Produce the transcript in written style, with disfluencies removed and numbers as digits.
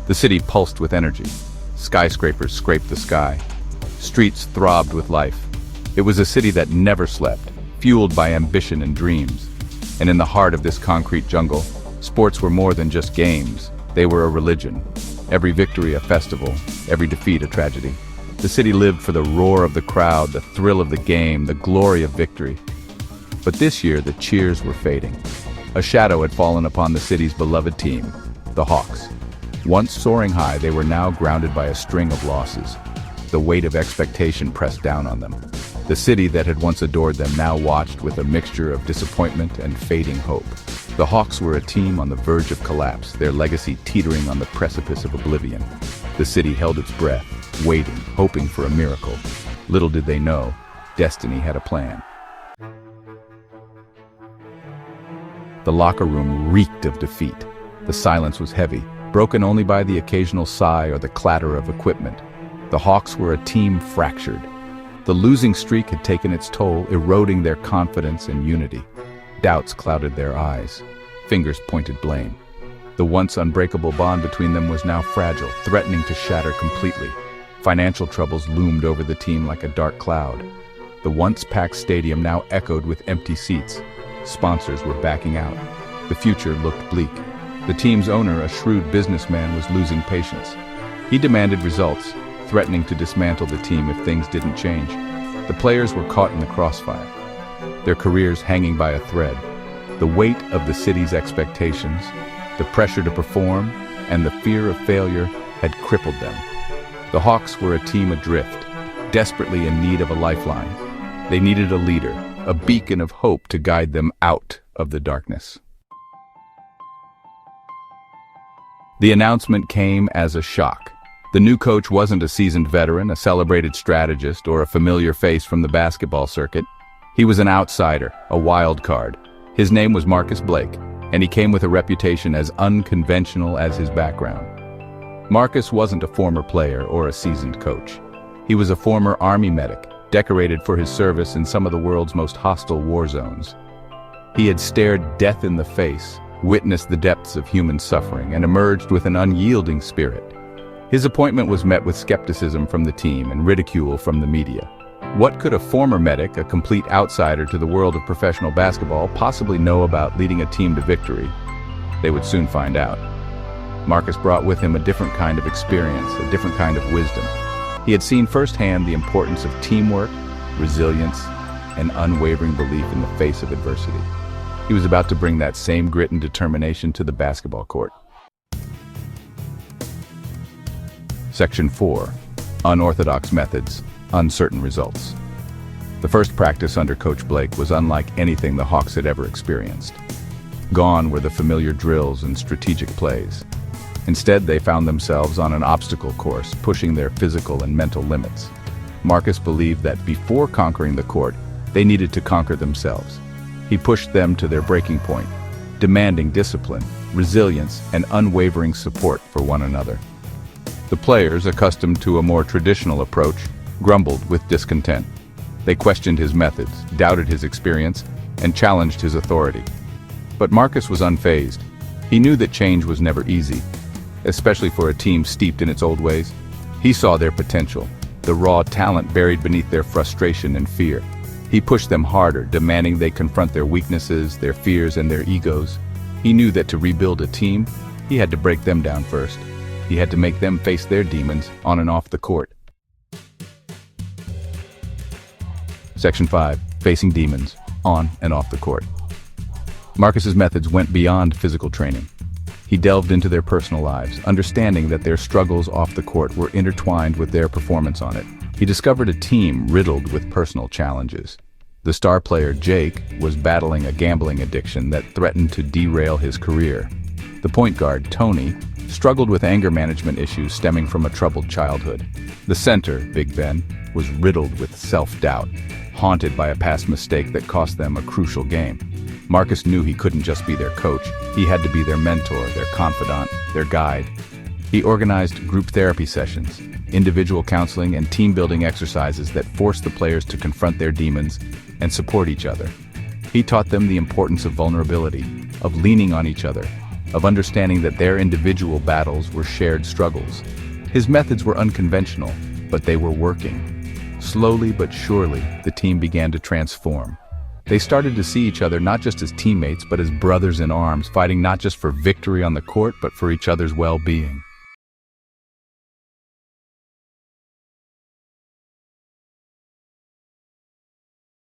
The city pulsed with energy. Skyscrapers scraped the sky. Streets throbbed with life. It was a city that never slept, fueled by ambition and dreams. And in the heart of this concrete jungle, sports were more than just games. They were a religion. Every victory a festival, every defeat a tragedy. The city lived for the roar of the crowd, the thrill of the game, the glory of victory. But this year, the cheers were fading. A shadow had fallen upon the city's beloved team, the Hawks. Once soaring high, they were now grounded by a string of losses. The weight of expectation pressed down on them. The city that had once adored them now watched with a mixture of disappointment and fading hope. The Hawks were a team on the verge of collapse, their legacy teetering on the precipice of oblivion. The city held its breath, waiting, hoping for a miracle. Little did they know, destiny had a plan. The locker room reeked of defeat. The silence was heavy, broken only by the occasional sigh or the clatter of equipment. The Hawks were a team fractured. The losing streak had taken its toll, eroding their confidence and unity. Doubts clouded their eyes. Fingers pointed blame. The once unbreakable bond between them was now fragile, threatening to shatter completely. Financial troubles loomed over the team like a dark cloud. The once-packed stadium now echoed with empty seats. Sponsors were backing out. The future looked bleak. The team's owner, a shrewd businessman, was losing patience. He demanded results, threatening to dismantle the team if things didn't change. The players were caught in the crossfire, their careers hanging by a thread. The weight of the city's expectations, the pressure to perform, and the fear of failure had crippled them. The Hawks were a team adrift, desperately in need of a lifeline. They needed a leader, a beacon of hope to guide them out of the darkness. The announcement came as a shock. The new coach wasn't a seasoned veteran, a celebrated strategist, or a familiar face from the basketball circuit. He was an outsider, a wild card. His name was Marcus Blake, and he came with a reputation as unconventional as his background. Marcus wasn't a former player or a seasoned coach. He was a former Army medic, decorated for his service in some of the world's most hostile war zones. He had stared death in the face, witnessed the depths of human suffering, and emerged with an unyielding spirit. His appointment was met with skepticism from the team and ridicule from the media. What could a former medic, a complete outsider to the world of professional basketball, possibly know about leading a team to victory? They would soon find out. Marcus brought with him a different kind of experience, a different kind of wisdom. He had seen firsthand the importance of teamwork, resilience, and unwavering belief in the face of adversity. He was about to bring that same grit and determination to the basketball court. Section 4. Unorthodox Methods, Uncertain Results. The first practice under Coach Blake was unlike anything the Hawks had ever experienced. Gone were the familiar drills and strategic plays. Instead, they found themselves on an obstacle course, pushing their physical and mental limits. Marcus believed that before conquering the court, they needed to conquer themselves. He pushed them to their breaking point, demanding discipline, resilience, and unwavering support for one another. The players, accustomed to a more traditional approach, grumbled with discontent. They questioned his methods, doubted his experience, and challenged his authority. But Marcus was unfazed. He knew that change was never easy, especially for a team steeped in its old ways. He saw their potential, the raw talent buried beneath their frustration and fear. He pushed them harder, demanding they confront their weaknesses, their fears, and their egos. He knew that to rebuild a team, he had to break them down first. He had to make them face their demons on and off the court. Section 5. Facing demons, on and off the court. Marcus's methods went beyond physical training. He delved into their personal lives, understanding that their struggles off the court were intertwined with their performance on it. He discovered a team riddled with personal challenges. The star player, Jake, was battling a gambling addiction that threatened to derail his career. The point guard, Tony, struggled with anger management issues stemming from a troubled childhood. The center, Big Ben, was riddled with self-doubt, haunted by a past mistake that cost them a crucial game. Marcus knew he couldn't just be their coach. He had to be their mentor, their confidant, their guide. He organized group therapy sessions, individual counseling, and team-building exercises that forced the players to confront their demons and support each other. He taught them the importance of vulnerability, of leaning on each other, of understanding that their individual battles were shared struggles. His methods were unconventional, but they were working. Slowly but surely, the team began to transform. They started to see each other not just as teammates, but as brothers in arms, fighting not just for victory on the court, but for each other's well-being.